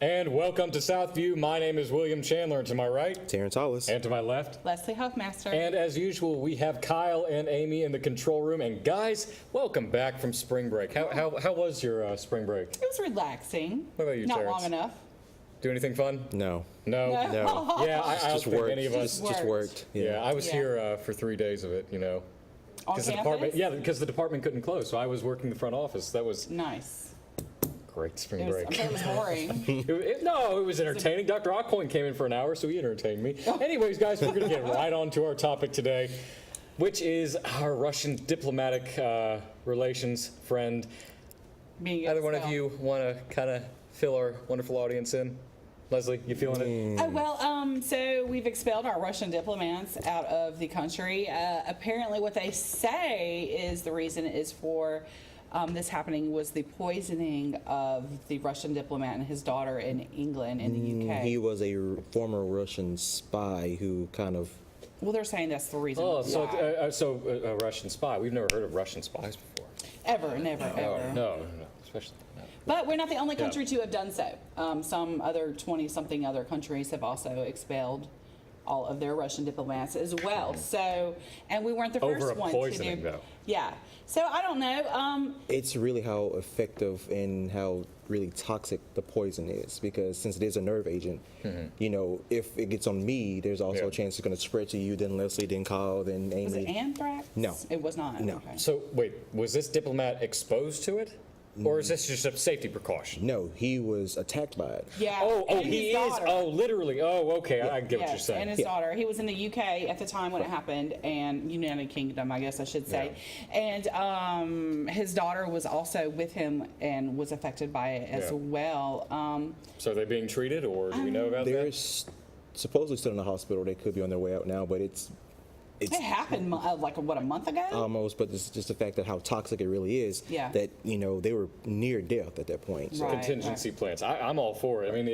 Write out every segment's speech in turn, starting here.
And welcome to Southview. My name is William Chandler, and to my right, Terrence Hollis. and to my left, Leslie Hofmaster. and as usual, we have Kyle and Amy in the control room. And guys, welcome back from spring break. How was your spring break? It was relaxing. What about you, Not Terrence? long enough. Do anything fun? No. No. No. Yeah, I don't Just think worked. any of us. Just worked. Yeah, I was Yeah. here for 3 days of it. On Because the campus? department, because the department couldn't close, so I was working the front office. That was Nice. great spring I'm break. sure it was boring. No, it was entertaining. Dr. Occoin came in for an hour, so he entertained me. Anyways, guys, we're going to get right on to our topic today, which is our Russian diplomatic relations friend. Being Either one of expelled. you want to kind of fill our wonderful audience in? Leslie, you feeling it? Oh, well, so we've expelled our Russian diplomats out of the country. Apparently what they say is the reason is for this happening was the poisoning of the Russian diplomat and his daughter in England in the UK. He was a former Russian spy who kind of. Well, they're saying that's the reason. Oh, why. so a Russian spy. We've never heard of Russian spies before. Ever, never, ever. No, especially. No. But we're not the only country to have done so. Some other 20-something other countries have also expelled all of their Russian diplomats as well. So, and we weren't the Over first a one poisoning, to do. though. Yeah. So I don't know. It's really how effective and how really toxic the poison is, because since it is a nerve agent, if it gets on me, there's also a chance it's going to spread to you, then Leslie, then Kyle, then Amy. Was it anthrax? No. It was not. No. Okay. So wait, was this diplomat exposed to it, or is this just a safety precaution? No, he was attacked by it. Yeah. Oh, and he his is. daughter. Oh, literally. Oh, okay. I get what you're Yes, saying. and his daughter. He was in the UK at the time when it happened, and United Kingdom, I guess I should say. And his daughter was also with him and was affected by it as Yeah. well. So are they being treated, or do we know about They're that? supposedly still in the hospital. They could be on their way out now, but it's It happened like a month ago. almost, but it's just the fact that how toxic it really is. Yeah. That they were near death at that point. So. Right. Contingency plans. I'm all for it. I mean,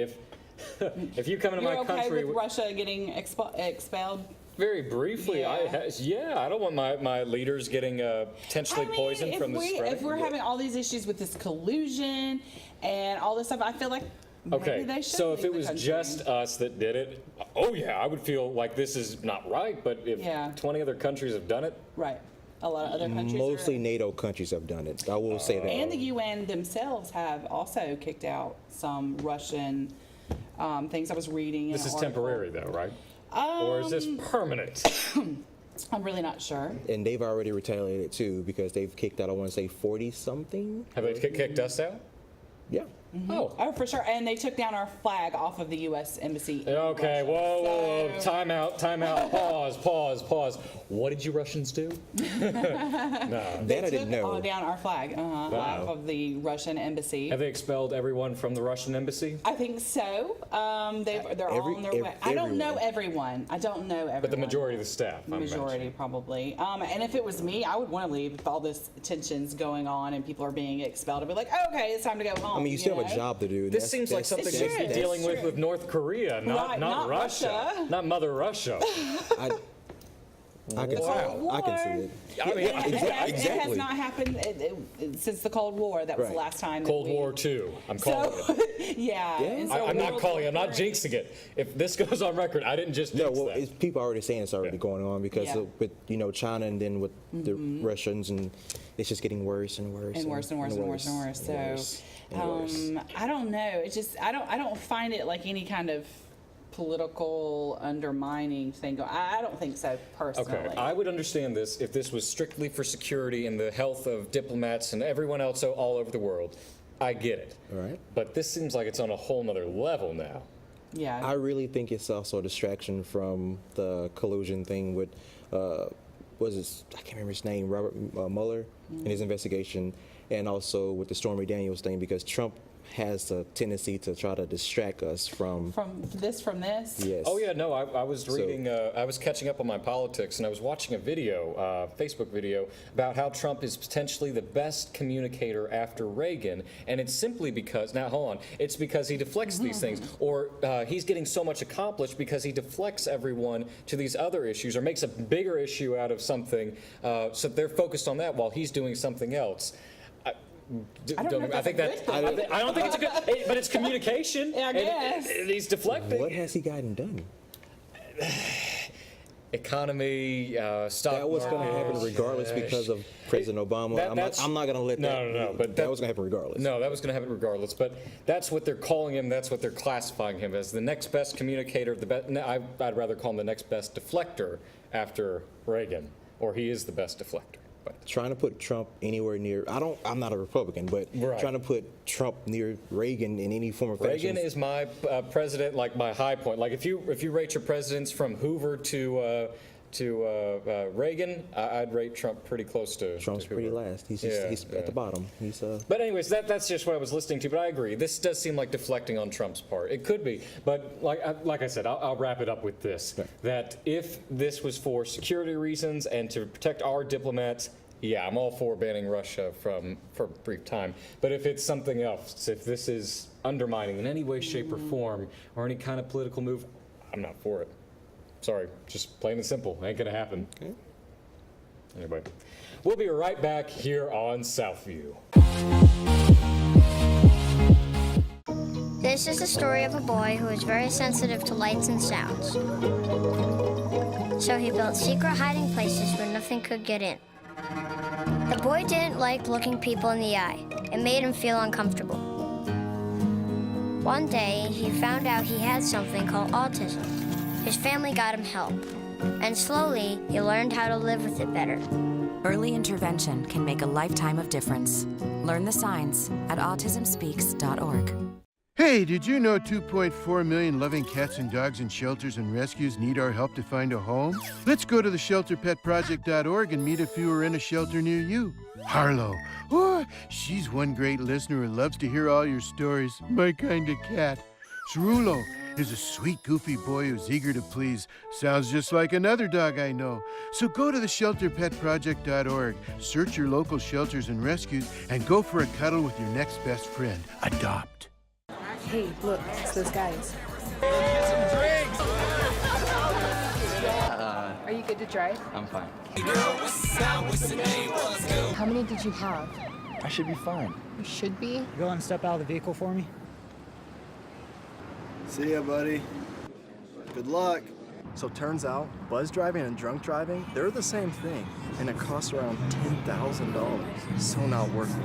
if you come into You're my okay country with Russia getting expelled? very briefly, Yeah. I don't want my leaders getting potentially poisoned from the spreading. If we're having all these issues with this collusion and all this stuff, I feel like maybe they should so if leave it the was country. just us that did it, I would feel like this is not right. But if 20 other countries have done it, Right. A lot of other countries Mostly are, NATO countries have done it. I will say that. and the UN themselves have also kicked out some Russian things I was reading. this in is an article. temporary, though, right? Or is this permanent? I'm really not sure. And they've already retaliated too, because they've kicked out, I want to say 40 something. Have they kicked us out? Yeah. Oh. Oh, for sure. And they took down our flag off of the U.S. Embassy. in Okay, Russia. whoa. So- Time out. Pause. What did you Russians do? No. That I didn't Took know. down our flag off of the Russian embassy. Have they expelled everyone from the Russian embassy? I think so. They're all on their way. I don't know everyone. I don't know everyone. But the majority of the staff, The I'm majority, imagining. probably. And if it was me, I would want to leave if all this tension's going on and people are being expelled. I'd be like, okay, it's time to go home. I mean, you still have a know? job to do. This seems like something It's we should be true. dealing It's with true. North Korea, not Right, not Russia. Not Mother Russia. I can see it. I can see it. I mean, It has Exactly. not happened since the Cold War. That was the Right. last time. that Cold we- War II. I'm calling it. Yeah. and so I'm not World calling it. War I'm not III. jinxing it. If this goes on record, I didn't just No, jinx well, that. people are already saying it's already going on because Yeah. with China and then with the Russians, and it's just getting worse and worse And worse and worse and worse and worse. So, worse and worse. I don't know. It's just I don't find it like any kind of political undermining thing. I don't think so personally. Okay, I would understand this if this was strictly for security and the health of diplomats and everyone else all over the world. I get it. All right. But this seems like it's on a whole nother level now. Yeah. I really think it's also a distraction from the collusion thing with, I can't remember his name, Robert Mueller, and his investigation, and also with the Stormy Daniels thing, because Trump has a tendency to try to distract us from this. Yes. Oh yeah, no, I was reading, I was catching up on my politics, and I was watching a video, Facebook video, about how Trump is potentially the best communicator after Reagan, and it's simply because, now hold on, it's because he deflects these things, or he's getting so much accomplished because he deflects everyone to these other issues, or makes a bigger issue out of something, so they're focused on that while he's doing something else. I don't know if that's a good thing. I don't think it's a good, but it's communication. Yeah, I guess. And he's deflecting. What has he gotten done? Economy, stock That was going to market. happen regardless because of President Obama. That's- I'm not going to let that. No, but that was going to happen regardless. No, that was going to happen regardless. But that's what they're calling him. That's what they're classifying him as, the next best communicator. I'd rather call him the next best deflector after Reagan, or he is the best deflector. But Trying to put Trump anywhere near. I'm not a Republican, but Right. trying to put Trump near Reagan in any form of fashion. Reagan is my president, like my high point. Like if you rate your presidents from Hoover to Reagan, I'd rate Trump pretty close to Trump's Hoover. pretty last. He's at the bottom. He's But anyways, that's just what I was listening to. But I agree. This does seem like deflecting on Trump's part. It could be. But like I said, I'll wrap it up with this. Okay. That if this was for security reasons and to protect our diplomats, yeah, I'm all for banning Russia for a brief time. But if it's something else, if this is undermining in any way, shape, or form, or any kind of political move, I'm not for it. Sorry, just plain and simple. Ain't gonna happen. Okay. Anyway, we'll be right back here on Southview. This is the story of a boy who is very sensitive to lights and sounds. So he built secret hiding places where nothing could get in. The boy didn't like looking people in the eye. It made him feel uncomfortable. One day, he found out he had something called autism. His family got him help, and slowly, he learned how to live with it better. Early intervention can make a lifetime of difference. Learn the signs at autismspeaks.org. Hey, did you know 2.4 million loving cats and dogs in shelters and rescues need our help to find a home? Let's go to the shelterpetproject.org and meet if you are in a shelter near you. Harlow, oh, she's one great listener who loves to hear all your stories. My kind of cat. Cerulo is a sweet, goofy boy who's eager to please. Sounds just like another dog I know. So go to the shelterpetproject.org, search your local shelters and rescues, and go for a cuddle with your next best friend. Adopt. Hey, look, it's those guys. Are you good to drive? I'm fine. How many did you have? I should be fine. You should be. Go and step out of the vehicle for me. See ya, buddy. Good luck. So turns out, buzz driving and drunk driving, they're the same thing, and it costs around $10,000. So not worth it.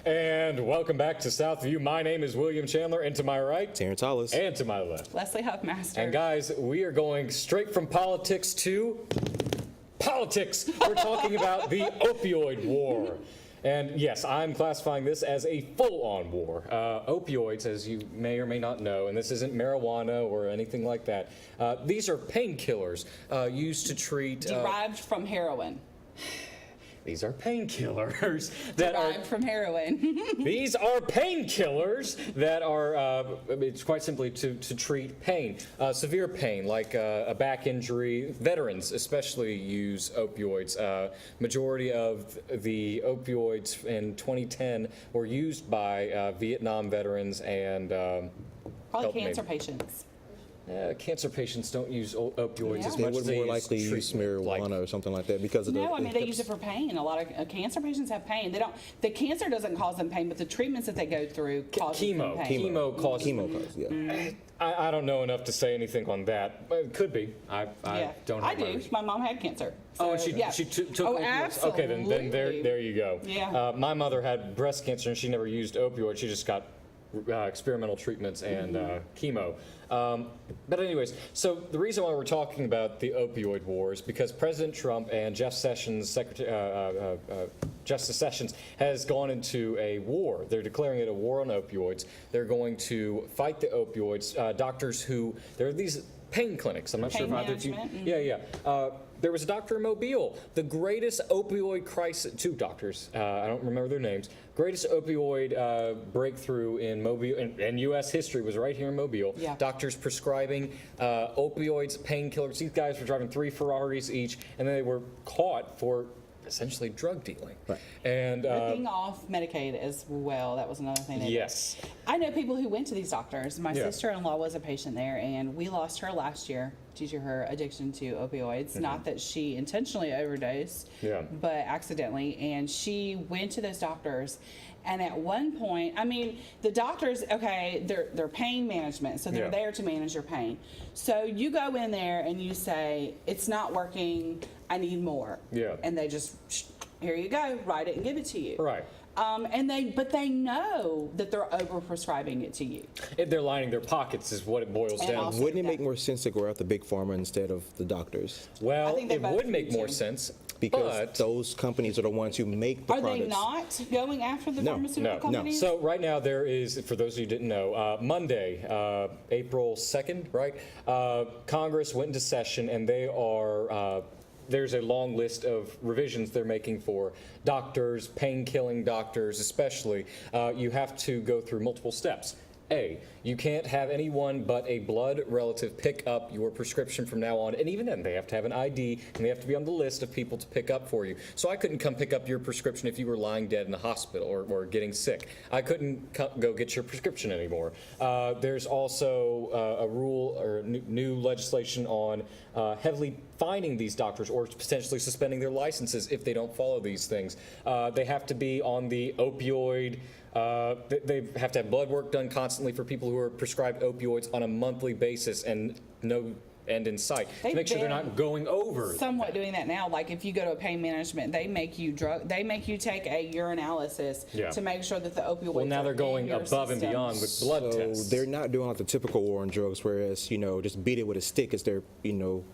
And welcome back to Southview. My name is William Chandler, and to my right, Terrence Hollis. and to my left. Leslie Huffmaster. And guys, we are going straight from politics to politics. We're talking about the opioid war. And yes, I'm classifying this as a full-on war. Opioids, as you may or may not know, and this isn't marijuana or anything like that, these are painkillers used to treat... derived from heroin. These are painkillers that are... Derived from heroin. These are painkillers that are, it's quite simply to treat pain, severe pain, like a back injury. Veterans especially use opioids. Majority of the opioids in 2010 were used by Vietnam veterans and Probably cancer patients. Cancer patients don't use opioids as They much would as they more use likely use treatment, marijuana or something like that because of the. No, I mean they use it for pain. A lot of cancer patients have pain. They don't. The cancer doesn't cause them pain, but the treatments that they go through cause them pain. Chemo causes. Chemo causes, yeah. I don't know enough to say anything on that. But it could be. I don't. I have do. My mom had cancer. So, And yeah. she took Oh, opioids. absolutely. Okay, then there you go. Yeah. My mother had breast cancer and she never used opioids. She just got experimental treatments and chemo. But anyways, so the reason why we're talking about the opioid war is because President Trump and Justice Sessions has gone into a war. They're declaring it a war on opioids. They're going to fight the opioids. Doctors who, there are these pain clinics. I'm not sure if either of you. Yeah. There was a doctor in Mobile, the greatest opioid crisis, two doctors, I don't remember their names, greatest opioid breakthrough in Mobile, in U.S. history was right here in Mobile. Yeah. Doctors prescribing opioids, painkillers. These guys were driving 3 Ferraris each, and then they were caught for essentially drug dealing. Right. And Ripping off Medicaid as well. That was another thing. yes. I know people who went to these doctors. My Yeah. sister-in-law was a patient there, and we lost her last year due to her addiction to opioids. Not that she intentionally overdosed, Yeah. but accidentally. And she went to those doctors. And at one point, I mean, the doctors, okay, they're pain management, so they're Yeah. there to manage your pain. So you go in there and you say, it's not working, I need more. Yeah. And they just, here you go, write it and give it to you. Right. But they know that they're over prescribing it to you. If they're lining their pockets is what it boils And down also- to. Wouldn't it make more sense to go after Big Pharma instead of the doctors? Well, think they it both would make need more to. sense, Because but those companies are the ones who make the Are products. they not going after the No, pharmaceutical no. companies? So right now there is, for those of you who didn't know, Monday, April 2nd, right? Congress went into session and they are, there's a long list of revisions they're making for doctors, pain-killing doctors especially. You have to go through multiple steps. A, you can't have anyone but a blood relative pick up your prescription from now on. And even then, they have to have an ID, and they have to be on the list of people to pick up for you. So I couldn't come pick up your prescription if you were lying dead in the hospital or getting sick. I couldn't go get your prescription anymore. There's also a rule or new legislation on heavily fining these doctors or potentially suspending their licenses if they don't follow these things. They have to be on the opioid. They have to have blood work done constantly for people who are prescribed opioids on a monthly basis and no end in sight to They've make sure they're been not going over. somewhat doing that now. Like if you go to a pain management, they make you take a urinalysis Yeah. to make sure that the opioids. Well, now are they're in going your above and system. beyond with blood So tests. they're not doing like the typical war on drugs, whereas, just beat it with a stick is their,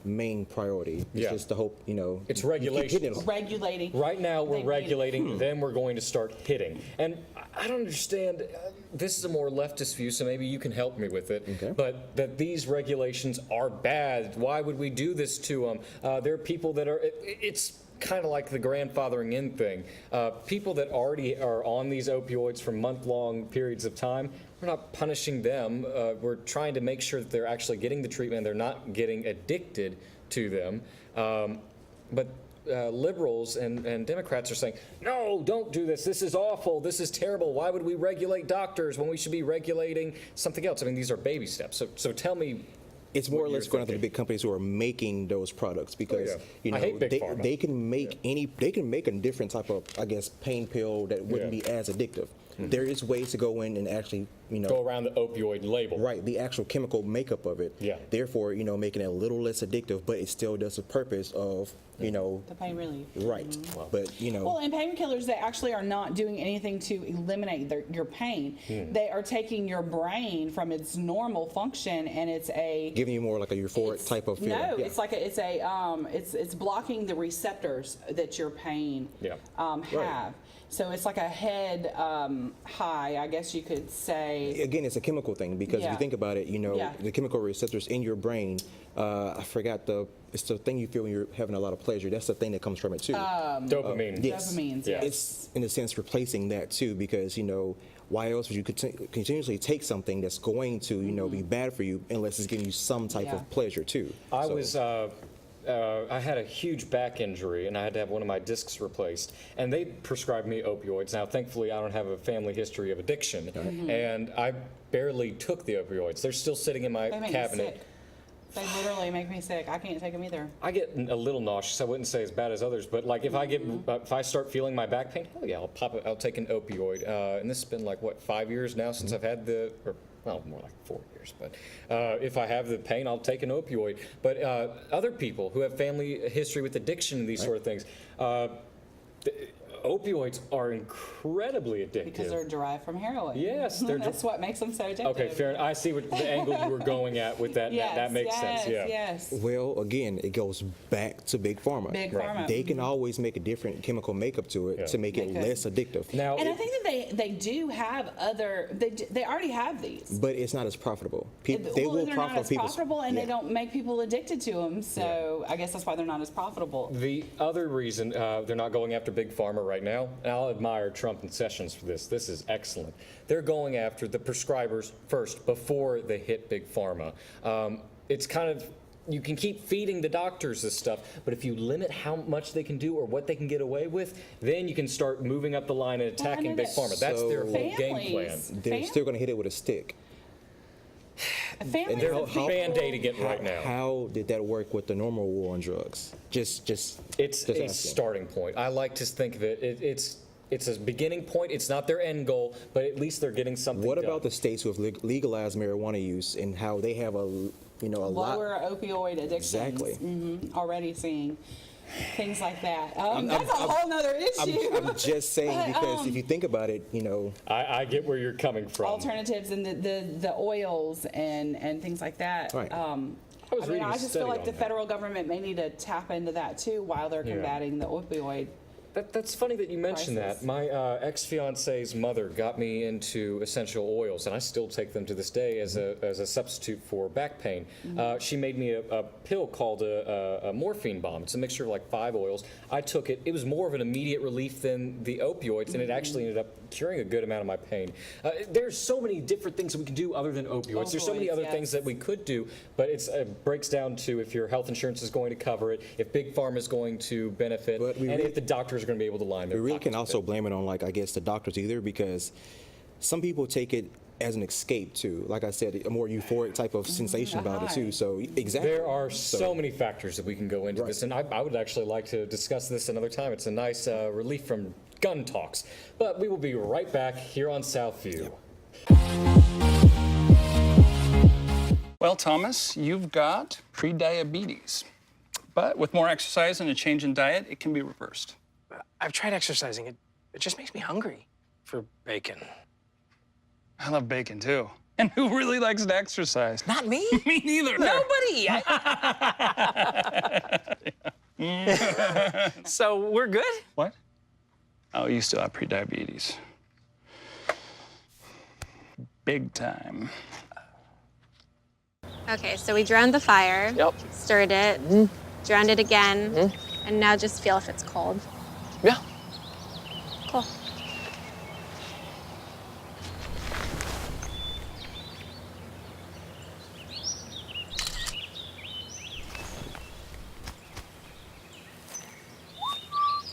main priority. It's Yeah. just the hope, It's you keep regulation. hitting them. Regulating. Right now, we're They beat it. regulating, then we're going to start hitting. And I don't understand, this is a more leftist view, so maybe you can help me with it, Okay. but that these regulations are bad. Why would we do this to them? There are people that are, it's kind of like the grandfathering in thing. People that already are on these opioids for month-long periods of time, we're not punishing them. We're trying to make sure that they're actually getting the treatment and they're not getting addicted to them. But liberals and Democrats are saying, no, don't do this. This is awful. This is terrible. Why would we regulate doctors when we should be regulating something else? I mean, these are baby steps. So tell me. It's more or what less you're going after the thinking. big companies who are making those products because I hate Big they, Pharma. they can make they can make a different type of, I guess, pain pill that wouldn't Yeah. be as addictive. There is ways to go in and actually Go around the opioid label. right, the actual chemical makeup of it. Yeah. Therefore, making it a little less addictive, but it still does the purpose of The pain relief. right. But Well, and painkillers, they actually are not doing anything to eliminate your pain. They are taking your brain from its normal function, and it's a giving you more like a euphoric type of feeling. No, Yeah. it's like it's blocking the receptors that your pain Yeah. have. So it's like a head high, I guess you could say. Again, it's a chemical thing because if Yeah. you think about it, Yeah. the chemical receptors in your brain. I forgot it's the thing you feel when you're having a lot of pleasure. That's the thing that comes from it too. Dopamine. Yes. Dopamines, Yeah. yes. It's in a sense replacing that too because why else would you continuously take something that's going to be bad for you unless it's giving you some type Yeah. of pleasure too. I had a huge back injury and I had to have one of my discs replaced. And they prescribed me opioids. Now, thankfully, I don't have a family history of addiction. And I barely took the opioids. They're still sitting in my They make me cabinet. sick. They literally make me sick. I can't take them either. I get a little nauseous. I wouldn't say as bad as others, but like if I start feeling my back pain, hell yeah, I'll take an opioid. And this has been like 5 years now since I've had more like 4 years. But if I have the pain, I'll take an opioid. But other people who have family history with addiction and these sort of things, opioids are incredibly addictive. Because they're derived from heroin. Yes, That's what makes them so addictive. Okay, fair enough. I see what the angle you were going at with that. Yes, that makes sense. Yeah. Yes. Well, again, it goes back to Big Pharma. Big Pharma. They can always make a different chemical makeup to it Yeah. to make it They could. less addictive. Now, And I think that they do have they already have these. But it's not as profitable. They Well, will they're profit not as people's- profitable, and yeah. they don't make people addicted to them. So I guess that's why they're not as profitable. the other reason they're not going after Big Pharma right now, and I'll admire Trump and Sessions for this. This is excellent. They're going after the prescribers first before they hit Big Pharma. It's kind of you can keep feeding the doctors this stuff, but if you limit how much they can do or what they can get away with, then you can start moving up the line and attacking Big Pharma. That's their whole game plan. They're still going to hit it with a stick. Families They're of people- band-aiding it right now. How did that work with the normal war on drugs? It's just a asking. starting point. I like to think of it. It's a beginning point. It's not their end goal, but at least they're getting something What done. about the states who have legalized marijuana use and how they have a lot? lower opioid addictions. Exactly. Already seeing things like that. That's a whole nother issue. I'm just saying But, because if you think about it, I get where you're coming from. alternatives and the oils and things like that. Right. reading a I just study feel like on the that. federal government may need to tap into that too while they're combating the opioid. That's funny that you mentioned Crisis. that. My ex-fiance's mother got me into essential oils, and I still take them to this day as a substitute for back pain. She made me a pill called a morphine bomb. It's a mixture of like 5 oils. I took it. It was more of an immediate relief than the opioids, and it actually ended up curing a good amount of my pain. There's so many different things that we can do other than opioids. There's so many other things that we could do, but it breaks down to if your health insurance is going to cover it, if Big Pharma is going to benefit, and if the doctors are going to be able to line their we really pockets can a also bit. blame it on, like, I guess, the doctors either, because some people take it as an escape too. Like I said, a more euphoric type of sensation about it too. So exactly. There are so many factors that we can go into this, and I would actually like to discuss this another time. It's a nice relief from gun talks. But we will be right back here on Southview. Well, Thomas, you've got prediabetes. But with more exercise and a change in diet, it can be reversed. I've tried exercising. It just makes me hungry for bacon. I love bacon, too. And who really likes to exercise? Not me. Me neither. Nobody. So we're good? What? Oh, you still have prediabetes. Big time. Okay, so we drowned the fire. Yep. Stirred it. Drowned it again. And now just feel if it's cold. Yeah. Cool.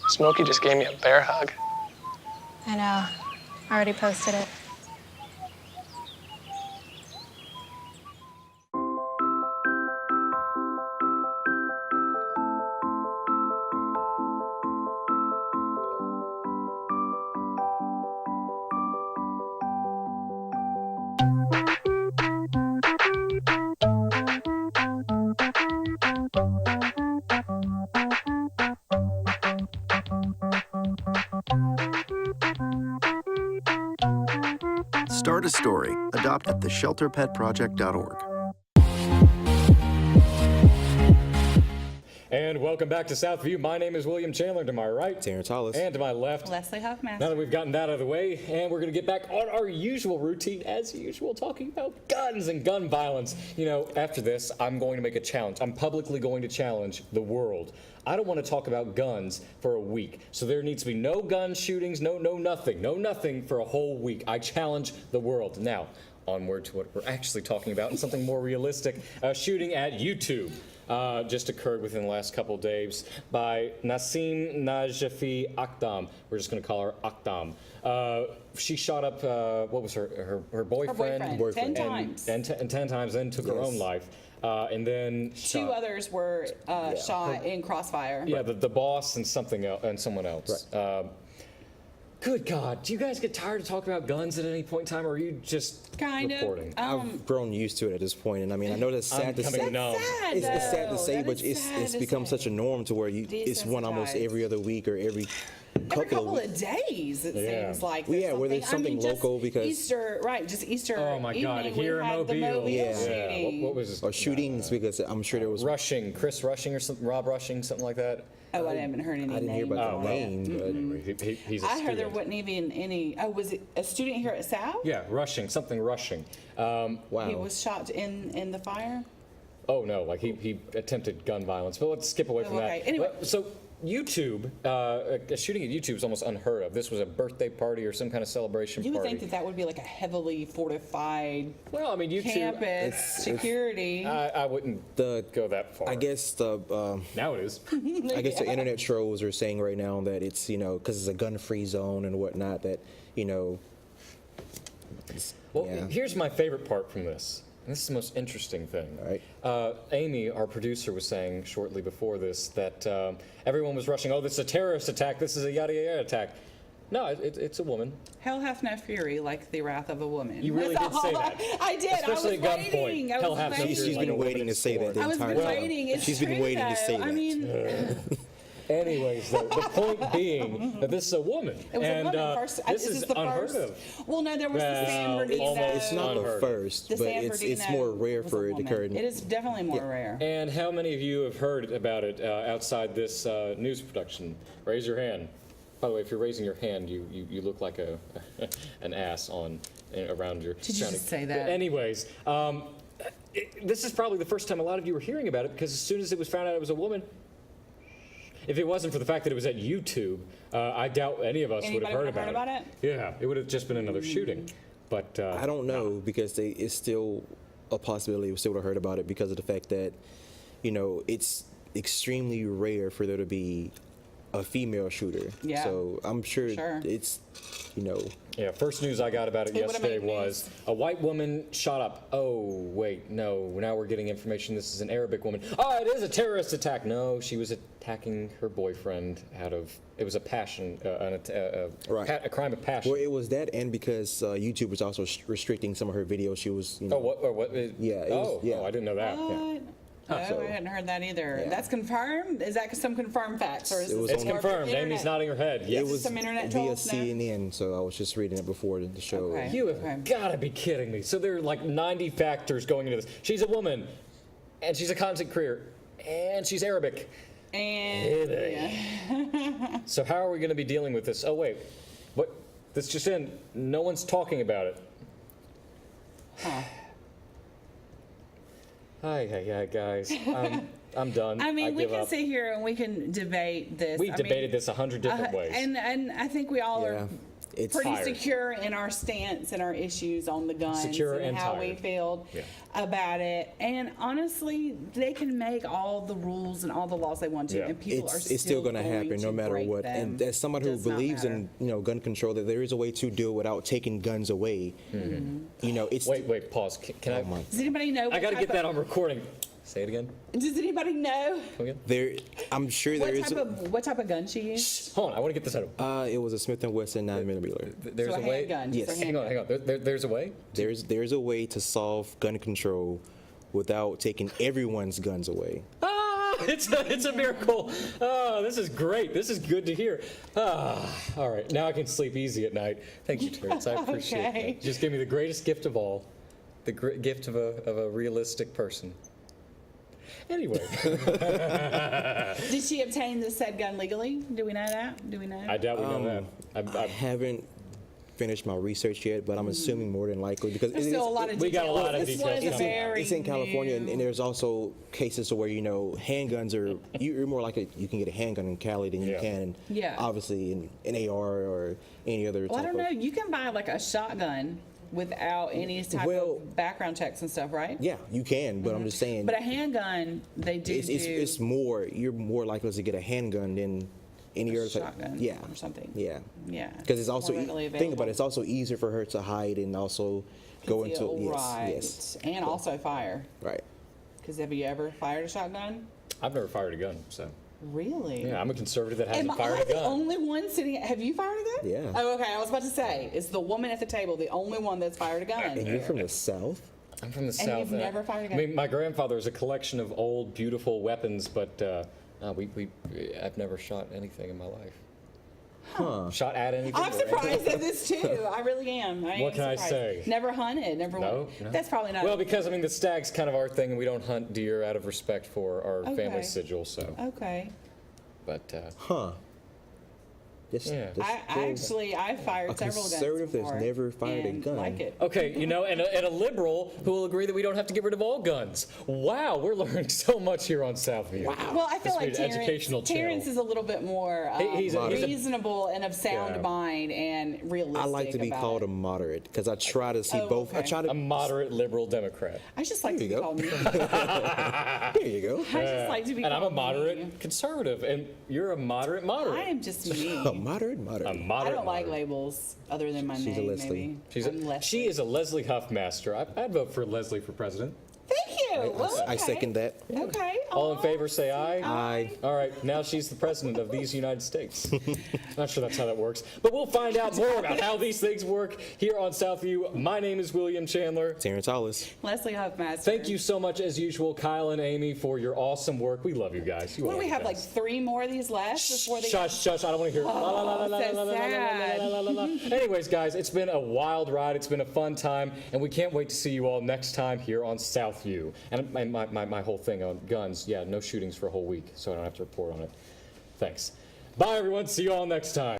Smokey just gave me a bear hug. I know. I already posted it. Start a story. Adopt at theshelterpetproject.org. And welcome back to Southview. My name is William Chandler. To my right, Terrence Hollis. And to my left, Leslie Huffmaster. now that we've gotten that out of the way, and we're going to get back on our usual routine, as usual, talking about guns and gun violence. You know, after this, I'm going to make a challenge. I'm publicly going to challenge the world. I don't want to talk about guns for a week. So there needs to be no gun shootings, no nothing for a whole week. I challenge the world. Now, onward to what we're actually talking about and something more realistic. A shooting at YouTube. Just occurred within the last couple of days by Nasim Najafi Akdam. We're just going to call her Akdam. She shot up, what was her boyfriend? Boyfriend. 10 times. And 10 times, then took her own life. And then 2 others were shot in crossfire. Yeah, the boss and something else, and someone else. Right. Good God, do you guys get tired of talking about guns at any point in time, or are you just Kind reporting? of. I've grown used to it at this point, and I mean, I know that's sad to say. becoming numb. It's sad to say, but it's become such a norm to where it's one almost Desensitized. every other week or every Every couple couple of days, it seems like. Well, there's where there's something just local because- Easter, right? Just Easter. Oh my God! evening, we Here in had the Mobile, shooting. What was his? or shootings because I'm sure there was. Chris Rushing or something, Rob Rushing, something like that. Oh, I haven't heard any I didn't hear names. about the name, but He's a I heard there student. wasn't even any. Oh, was it a student here at South? Yeah, Rushing. wow. He was shot in the fire. Oh no, like he attempted gun violence. But let's skip away from okay. that. Anyway. So YouTube, a shooting at YouTube is almost unheard of. This was a birthday party or some kind of celebration You would party. think that would be like a heavily fortified Well, I mean, YouTube. campus security. I wouldn't go that far. I guess now it is. I guess the internet trolls are saying right now that it's, you know, because it's a gun-free zone and whatnot, that, you know. Well, here's my favorite part from this. And this is the most interesting thing. Right. Amy, our producer, was saying shortly before this that everyone was rushing, oh, this is a terrorist attack, this is a yada yada attack. No, it's a woman. Hell hath no fury like the wrath of a woman. You really did say that. I did. Especially I was at gunpoint. waiting. Hell hath no fury. She's been waiting to say that the I was entire time. waiting. It's She's been true, waiting to say though. that. I mean, Anyways, though, the point being that this is a woman. it was and a woman. First, this is is the unheard first. of. Well, no, there was the San Bernardino. almost It's not the unheard of. first, The but San it's Bernardino more rare was for a it to woman. occur. It is definitely more rare. And how many of you have heard about it outside this news production? Raise your hand. By the way, if you're raising your hand, you look like an ass around your. Did you just say that? But anyways, this is probably the first time a lot of you were hearing about it, because as soon as it was found out it was a woman, if it wasn't for the fact that it was at YouTube, I doubt any of us would have heard about it. Yeah, it would have just been another shooting. But I don't know, because it's still a possibility we still would have heard about it because of the fact that, you know, it's extremely rare for there to be a female shooter. Yeah. So I'm sure, it's, you know. Yeah, first news I got about it It would've yesterday made was a white woman shot up. Oh, wait, no, now we're getting information this is an Arabic woman. Oh, it is a terrorist attack. No, she was attacking her boyfriend it was a passion, a crime of passion. Well, it was that, and because YouTube was also restricting some of her videos, she was, you know. What? Yeah. Oh, I didn't know that. Yeah. Oh, I hadn't heard that either. That's confirmed? Is that some confirmed facts? Or is It's confirmed. Amy's nodding her head. Yes. It was some internet via trolls now? CNN, so I was just reading it before the show. Okay. You have got to be kidding me. So there are like 90 factors going into this. She's a woman, and she's a content creator, and she's Arabic. And So how are we going to be dealing with this? Oh, wait. What? This just in. No one's talking about it. Huh. Hi, guys. I'm done. I mean, we give can up. sit here and we can debate this. We've debated this 100 different ways. And I think we all are It's pretty tired. secure in our stance and our issues on the guns Secure and how we tired. feel about it. And honestly, they can make all the rules and all the laws they want to, and people are it's still going to happen no matter break what. them. And as someone who Does not believes matter. in, you know, gun control, that there is a way to do it without taking guns away. You know, it's Wait, pause. Can I? Does anybody know? I got to get that on recording. Say it again. Does anybody know Come again? there. I'm sure there is. what type of gun she used? Hold on, I want to get this out of. It was a Smith & Wesson 9mm. There's So a a way. handgun, Yes. just a Hang on. There's a way. There's a way to solve gun control without taking everyone's guns away. It's a miracle. Oh, this is great. This is good to hear. All right, now I can sleep easy at night. Thank you, Terrence. I appreciate Okay. that. Just give me the greatest gift of all, the gift of a realistic person. Anyway, Did she obtain the said gun legally? Do we know that? Do we know? I doubt we know that. I haven't finished my research yet, but I'm assuming more than likely because There's still a lot of we got a details. lot of This details was coming. very it's in California, and new. there's also cases where, you know, handguns are you're more likely you can get a handgun in Cali than you can, obviously, in AR or any other. Well, I type don't know. of, You can buy like a shotgun without any type of background checks and stuff, right? Yeah, you can, but I'm just saying. But a handgun, they do it's more. You're more likely to get a handgun than any other type. shotgun Yeah. or something. Yeah. Yeah. Because it's also More readily think about available. it. It's also easier for her to hide and also go into right. yes. And also fire. Right. Because have you ever fired a shotgun? I've never fired a gun, so. Really? Yeah, I'm a conservative that hasn't Am fired I a gun. the only one sitting? Have you fired a gun? Yeah. Oh, okay. I was about to say, is the woman at the table the only one that's fired a gun? And you're from the South? I'm from the And South. you've never fired a gun? I mean, my grandfather is a collection of old, beautiful weapons, but I've never shot anything in my life. Huh. Shot at anything? I'm surprised at this too. I really am. What can I say? Never hunted. Never. No. That's probably not. Well, because I mean, the stag's kind of our thing, and we don't hunt deer out of respect for our Okay. family sigil. So, Okay. but Huh. I fired several guns conservative that's before never fired a and gun. like it. Okay, you know, and a liberal who will agree that we don't have to get rid of all guns. Wow, we're learning so much here on Southview. Wow. Well, I feel like educational Terrence is a little bit more he's a- reasonable and of sound mind and realistic. I like to be about called it. a moderate because I try to see both. I okay. try to. a moderate liberal Democrat. I just like to be go. called me. There you go. I just like to be And I'm a called moderate me. conservative, and you're a moderate. I am just me. A moderate. A I moderate. don't like moderate. labels other than my She's a name. Leslie. Maybe. She's I'm Leslie. she is a Leslie Huffmaster. I'd vote for Leslie for president. Thank you. Well, I okay. second that. Okay. All in favor, say aye. Aye. All right, now she's the president of these United States. Not sure that's how that works, but we'll find out more about how these things work here on Southview. My name is William Chandler. Terrence Hollis. Leslie Huffmaster. Thank you so much, as usual, Kyle and Amy, for your awesome work. We love you guys. You What are do we the have, like best. 3 more of these left before they... Shush, I don't want to hear. La, la, la, la, la, so la, la, la, sad. la, la, la, la, la. Anyways, guys, it's been a wild ride. It's been a fun time, and we can't wait to see you all next time here on Southview. And my whole thing on guns, yeah, no shootings for a whole week, so I don't have to report on it. Thanks. Bye, everyone. See you all next time.